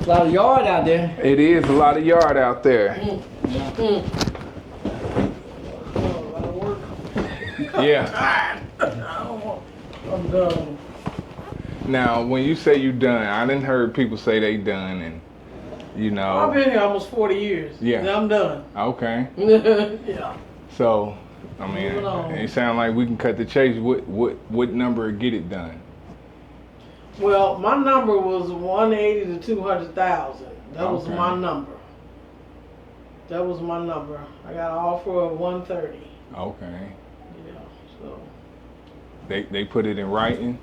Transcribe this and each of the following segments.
A lot of yard out there. It is a lot of yard out there. Yeah. I'm done. Now, when you say you done, I didn't heard people say they done, and you know. I've been here almost 40 years. Yeah. And I'm done. Okay. Yeah. So, I mean, it sounds like we can cut the chase. What number get it done? Well, my number was 180 to 200,000. That was my number. That was my number. I got an offer of 130. Okay. Yeah. So. They put it in writing.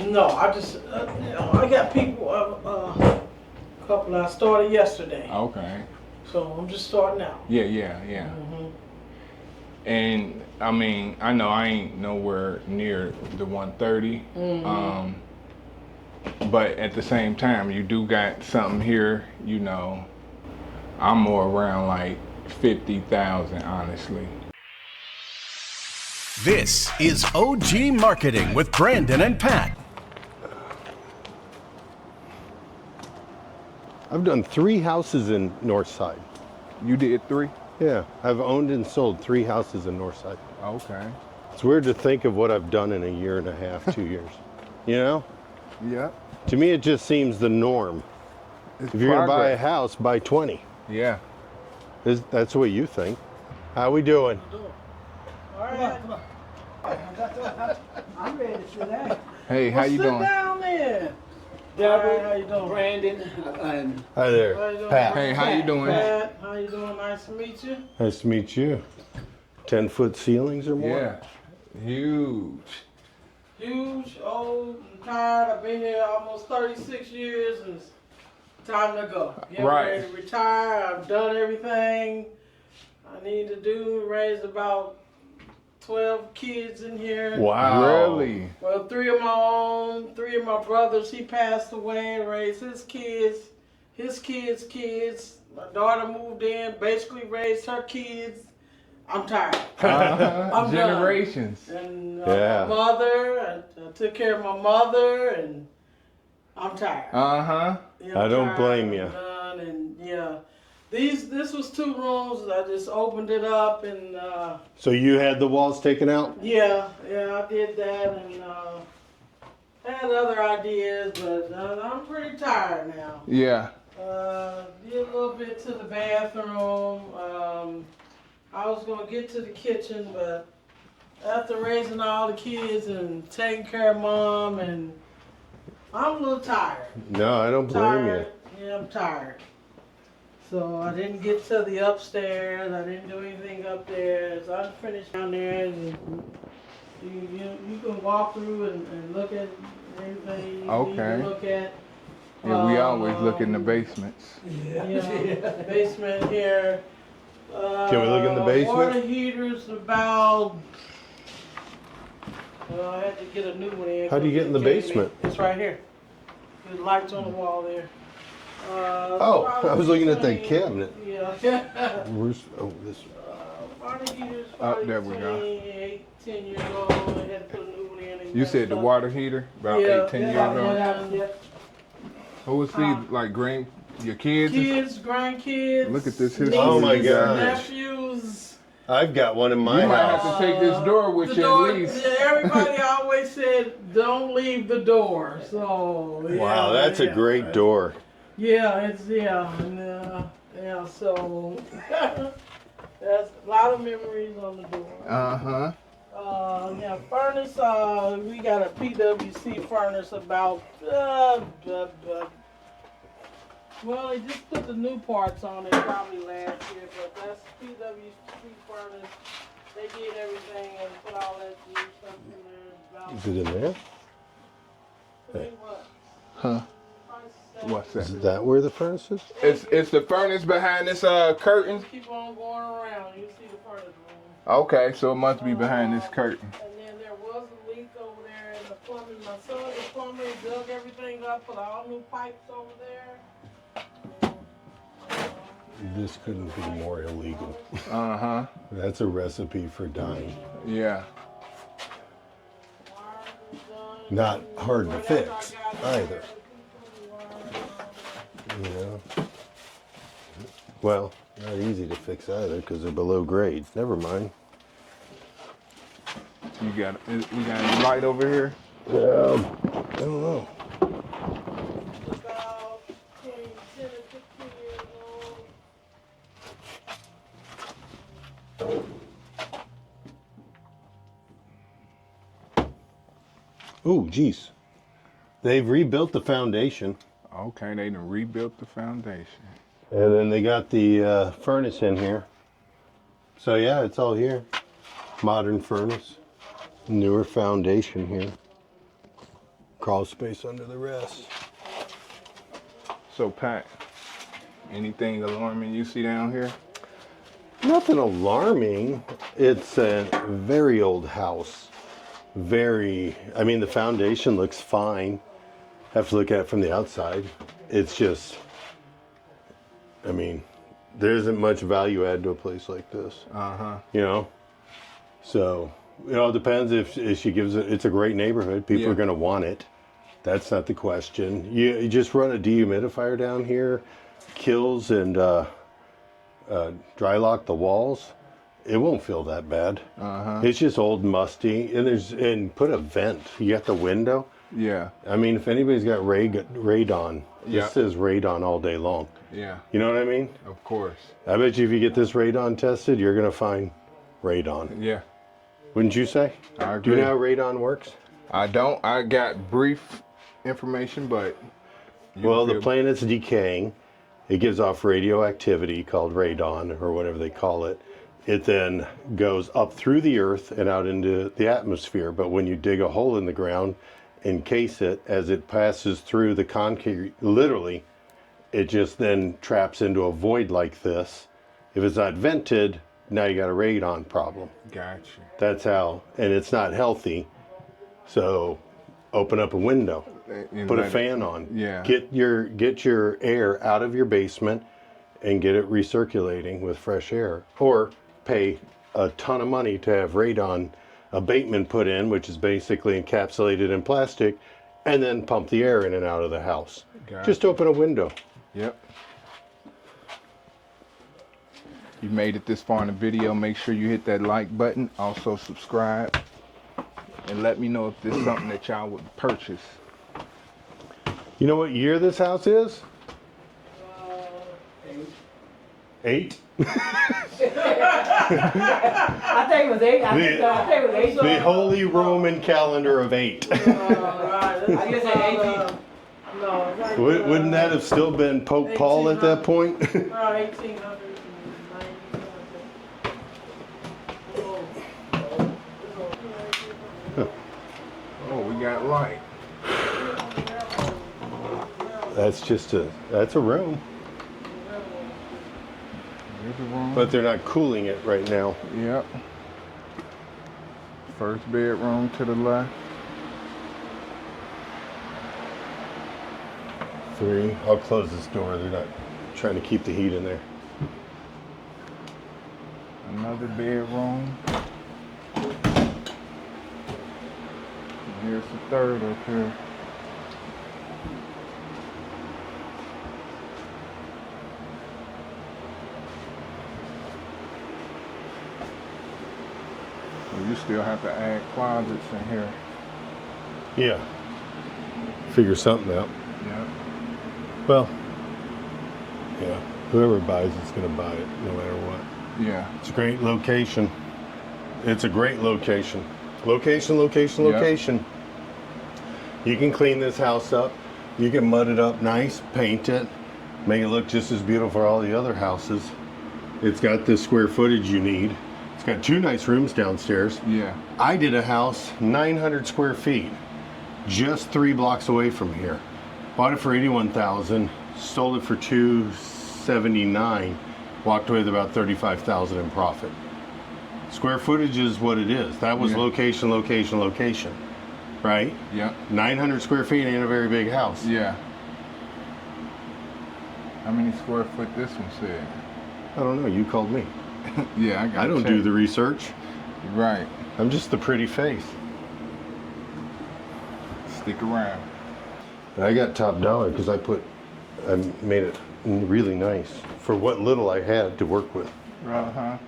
No, I just I got people. A couple I started yesterday. Okay. So I'm just starting out. Yeah. Mm-hmm. And I mean, I know I ain't nowhere near the 130. Mm-hmm. But at the same time, you do got something here. You know, I'm more around like 50,000, honestly. This is OG Marketing with Brandon and Pat. I've done 3 houses in Northside. You did 3? Yeah, I've owned and sold 3 houses in Northside. Okay. It's weird to think of what I've done in a year and a half, 2 years. You know? Yeah. To me, it just seems the norm. It's if you're going to buy a progress. house, buy 20. Yeah. That's what you think. How we doing? All right. I'm ready to sit down. Hey, how you Sit doing? down there. Deborah, How you doing? Brandon, and Hi there, How you doing? Pat. Hey, how you doing? Pat, how you doing? Nice to meet you. Nice to meet you. 10-foot ceilings or more? Yeah. Huge. Huge, old, and tired. I've been here almost 36 years, and it's time to go. Getting ready to retire. I've done everything I need to do. Raised about 12 kids in here. Wow. Really? Well, 3 of my own, 3 of my brothers. He passed away and raised his kids' kids. My daughter moved in, basically raised her kids. I'm tired. I'm Generations. done. And Yeah. my mother, I took care of my mother, and I'm tired. Uh-huh. Yeah, I I'm don't tired, blame you. I'm done, and yeah. This was 2 rooms. I just opened it up, and So you had the walls taken out? yeah, I did that, and had other ideas, but I'm pretty tired now. Yeah. Did a little bit to the bathroom. I was gonna get to the kitchen, but after raising all the kids and taking care of mom, and I'm a little tired. No, I don't blame you. Yeah, I'm tired. So I didn't get to the upstairs. I didn't do anything up there. So I finished down there, and you can walk through and look at anything you need to look at. Yeah, we always look in the basements. Yeah, basement here. Can we look in the basement? Water heater's about. I had to get a new one in. How do you get in the basement? It's right here. There's lights on the wall there. Oh, I was looking at that cabinet. Yeah. Where's, this? Water heater's Oh, probably there we go. 10 years old. I had to put a new one in. and You got said the stuff. water heater, about Yeah, 8, 10 years old. Yeah. Who was these, like your kids? Kids, grandkids. Look at this history. Oh my nieces, gosh. nephews. I've got one in my You might house. have to take this door with The you door, at least. yeah, everybody always said, don't leave the door. So, yeah, Wow, that's a great door. Yeah, and, so that's a lot of memories on the door. Uh-huh. Yeah, furnace, we got a PWC furnace about, well, they just put the new parts on it probably last year, but that's PWC furnace. They did everything and put all that new stuff in there. Is it in there? Hey. What? Huh? What's that? Is that where the furnace is? It's the furnace behind this curtain. Keep on going around. You see the furnace room. Okay, so it must be behind this curtain. And then there was a leak over there in the plumbing. My son, the plumber, dug everything up, put all new pipes over there. This couldn't be more illegal. Uh-huh. That's a recipe for dying. Yeah. Not hard to fix either. Well, not easy to fix either because they're below grade. Never mind. We got any light over here? I don't know. About 10 to 15 years old. Ooh, geez. They've rebuilt the foundation. Okay, they done rebuilt the foundation. And then they got the furnace in here. So yeah, it's all here. Modern furnace. Newer foundation here. Crawl space under the rest. So Pat, anything alarming you see down here? Nothing alarming. It's a very old house. I mean, the foundation looks fine. Have to look at it from the outside. It's just, I mean, there isn't much value add to a place like this. You know? So, it all depends if she gives it, it's a great neighborhood. People are going to want it. That's not the question. You just run a dehumidifier down here, kills and dry lock the walls. It won't feel that bad. It's just old, musty, and put a vent. You got the window. Yeah. I mean, if anybody's got radon, this says radon all day long. Yeah. You know what I mean? Of course. I bet you if you get this radon tested, you're gonna find radon. Yeah. Wouldn't you say? I agree. Do you know how radon works? I don't. I got brief information, but Well, the planet's decaying. It gives off radioactivity called radon, or whatever they call it. It then goes up through the earth and out into the atmosphere. But when you dig a hole in the ground, encase it, as it passes through the concrete, literally, it just then traps into a void like this. If it's not vented, now you got a radon problem. Gotcha. That's how, and it's not healthy. So open up a window, put a fan on. Yeah. Get your air out of your basement and get it recirculating with fresh air. Or pay a ton of money to have radon abatement put in, which is basically encapsulated in plastic, and then pump the air in and out of the house. Gotcha. Just open a window. Yep. You made it this far in the video, make sure you hit that like button. Also subscribe. And let me know if this is something that y'all would purchase. You know what year this house is? 8? I think it was 8. I think it was 8. The Holy Roman calendar of 8. Right. I guess at 18. No, it's like, Wouldn't that have still been Pope Paul at that point? 1800s. Oh, we got light. That's a room. There's a room. But they're not cooling it right now. Yep. First bedroom to the left. 3. I'll close this door. They're not trying to keep the heat in there. Another bedroom. And here's the third up here. So you still have to add closets in here. Yeah. Figure something out. Yep. Well, yeah. Whoever buys it's going to buy it no matter what. Yeah. It's a great location. It's a great location. Location. Yep. You can clean this house up. You can mud it up nice, paint it, make it look just as beautiful for all the other houses. It's got the square footage you need. It's got 2 nice rooms downstairs. Yeah. I did a house 900 square feet, just 3 blocks away from here. Bought it for $81,000, sold it for $279, walked away with about $35,000 in profit. Square footage is what it is. That was location, right? Yep. 900 square feet ain't a very big house. Yeah. How many square foot this one said? I don't know, you called me. Yeah, I don't do the research. Right. I'm just the pretty face. Stick around. But I got top dollar because I put I made it really nice for what little I had to work with. Uh-huh.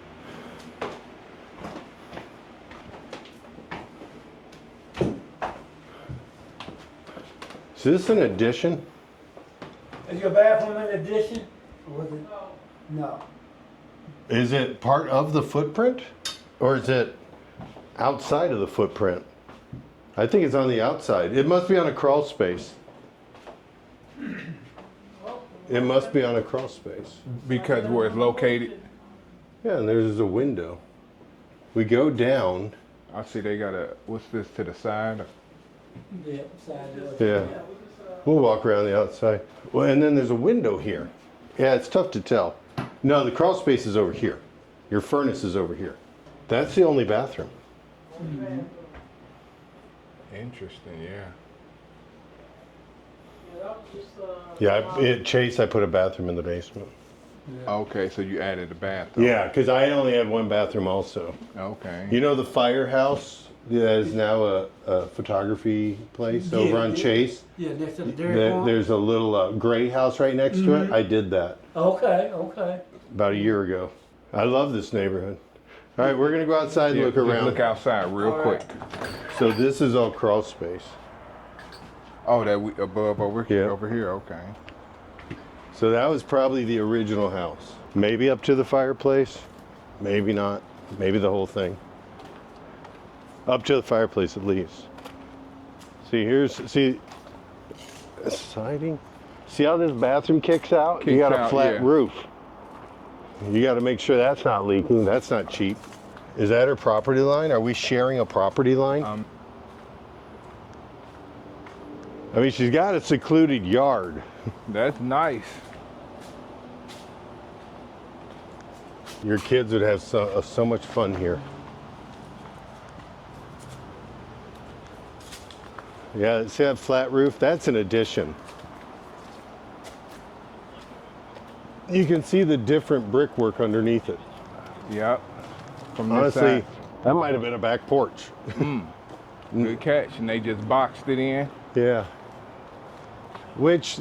Is this an addition? Is your bathroom an addition? Or was it? No. Is it part of the footprint? Or is it outside of the footprint? I think it's on the outside. It must be on a crawl space. It must be on a crawl space. Because where it's located. Yeah, and there's a window. We go down. I see they got what's this to the side? Yeah, side door. Yeah. We'll walk around the outside. Well, and then there's a window here. Yeah, it's tough to tell. No, the crawl space is over here. Your furnace is over here. That's the only bathroom. Interesting, yeah. Yeah, Chase, I put a bathroom in the basement. Okay, so you added a bathroom. Yeah, because I only have one bathroom also. Okay. You know the firehouse that is now a photography place over on Chase? Yeah, next to the dairy farm. There's a little gray house right next to it. I did that Okay, okay. about a year ago. I love this neighborhood. All right, we're going to go outside and Yeah, look just around. look outside real All quick. right. So this is all crawl space. Oh, that we above over Yeah. over here. Okay. So that was probably the original house. Maybe up to the fireplace, maybe not. Maybe the whole thing. Up to the fireplace at least. See siding. See how this bathroom kicks out? You got a out, flat yeah. roof. You got to make sure that's not leaking. That's not cheap. Is that her property line? Are we sharing a property line? I mean, she's got a secluded yard. That's nice. Your kids would have so much fun here. Yeah, see that flat roof? That's an addition. You can see the different brickwork underneath it. Yep. From this Honestly, side. that might have been a back porch. Good catch. And they just boxed it in. Yeah. Which,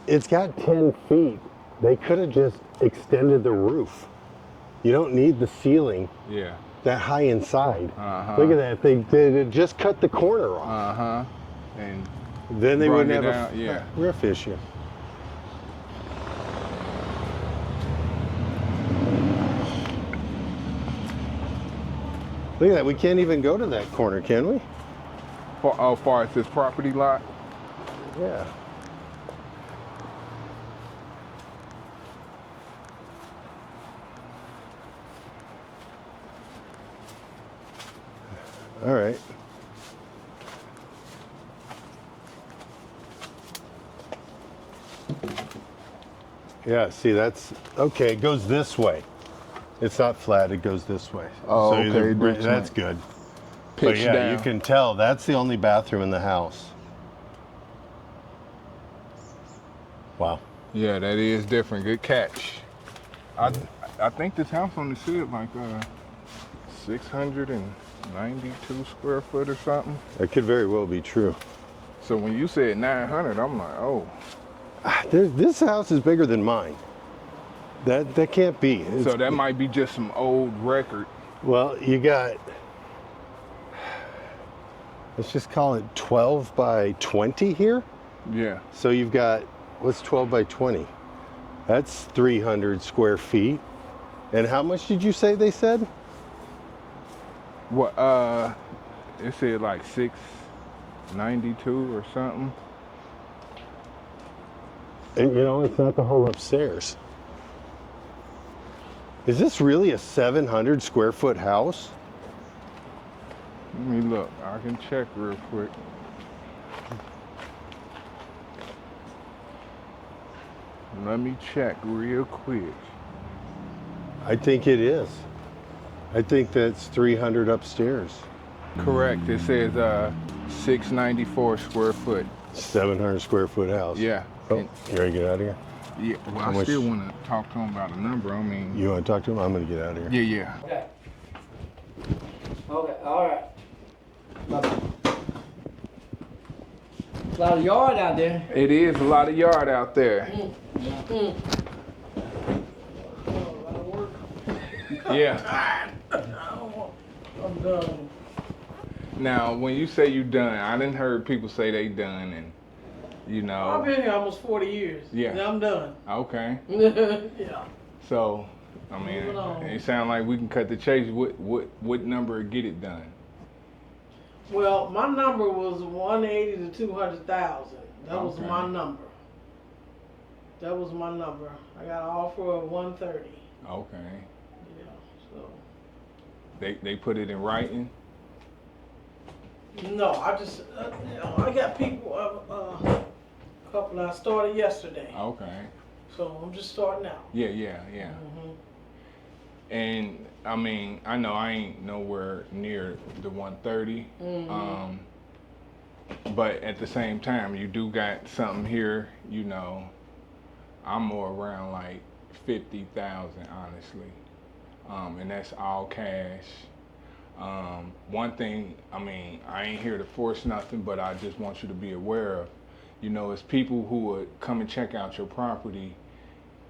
it's got 10 feet. They could have just extended the roof. You don't need the ceiling Yeah. that high inside. Uh-huh. Look at that. They just cut the corner off. Uh-huh. And Then they brought wouldn't it have out, a yeah. roof issue. Look at that. We can't even go to that corner, can we? as far as this property lot. Yeah. All right. Yeah, see, that's okay. It goes this way. It's not flat. It goes this way. Oh, So okay, either- that's good. But Pitch yeah, down. you can tell that's the only bathroom in the house. Wow. Yeah, that is different. Good catch. I think this house only said like 692 square foot or something. That could very well be true. So when you said 900, I'm like, oh. This house is bigger than mine. That can't be. So that might be just some old record. Well, you got, let's just call it 12 by 20 here. Yeah. So you've got, what's 12 by 20? That's 300 square feet. And how much did you say they said? What? It said like 692 or something. And you know, it's not the whole upstairs. Is this really a 700 square foot house? Let me look. I can check real quick. Let me check real quick. I think it is. I think that's 300 upstairs. Correct. It says 694 square foot. 700 square foot house. Yeah. Oh, And- you ready to get out of here? yeah. Well, How I much- still want to talk to him about a number. I mean, You want to talk to him? I'm going to get out of here. yeah. Okay. Okay, all right. Bye-bye. A lot of yard out there. It is a lot of yard out there. Oh, a lot of work. Yeah. I'm done. Now, when you say you done, I didn't heard people say they done, and you I've know. been here almost 40 years. Yeah. And I'm done. Okay. Yeah. So, I mean, Moving on. it sounds like we can cut the chase. What number get it done? Well, my number was 180 to 200,000. That was Okay. my number. That was my number. I got an offer of 130. Okay. Yeah. So. They put it in writing. No, I just, I got people, a couple I started yesterday. Okay. So I'm just starting out. Yeah. Mhm. And I mean, I know I ain't nowhere near the 130. Mhm. But at the same time, you do got something here. You know, I'm more around like 50,000, honestly, and that's all cash. One thing, I mean, I ain't here to force nothing, but I just want you to be aware of, you know, it's people who would come and check out your property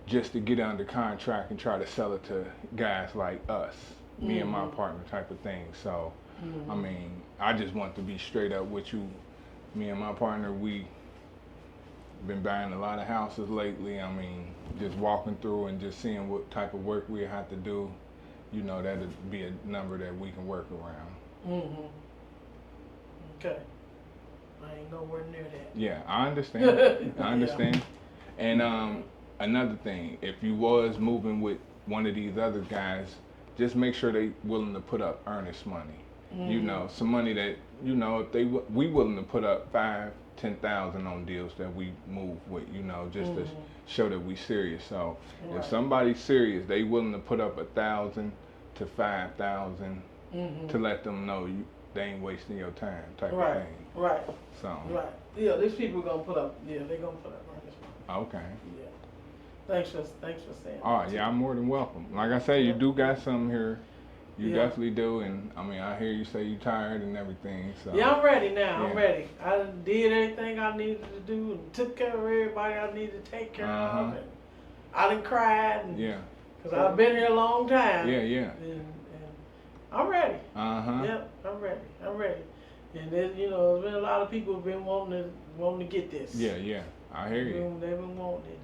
just to get under contract and try to sell it to guys like us, me and my partner type of thing. So, I mean, I just want to be straight up with you. Me and my partner, we been buying a lot of houses lately. I mean, just walking through and just seeing what type of work we have to do. You know, that'd be a number that we can work around. Mhm. Okay. I ain't nowhere near that. Yeah, I understand. I understand. Yeah. And another thing, if you was moving with one of these other guys, just make sure they willing to put up earnest money. You know, some money that, you know, if we willing to put up 5,000-10,000 on deals that we move with, you know, just to show that we serious. So Right. if somebody's serious, they willing to put up 1,000 to 5,000 to let them know they ain't wasting your time type of thing. Right. So Right. Yeah, these people gonna put up. Yeah, they gonna put up earnest money. okay. Yeah. Thanks for saying. All that, right, too. yeah, I'm more than welcome. Like I say, you do got something here. You Yeah. definitely do, and I mean, I hear you say you tired and everything. So Yeah, I'm ready now. I'm Yeah. ready. I done did everything I needed to do and took care of everybody I needed to take care of. And I done cried. And, yeah, Cause I've been here a long time. yeah. And I'm ready. Uh-huh. Yep, I'm ready. And there's, you know, there's been a lot of people who've been wanting to get this. Yeah. I hear you. They've been wanting it.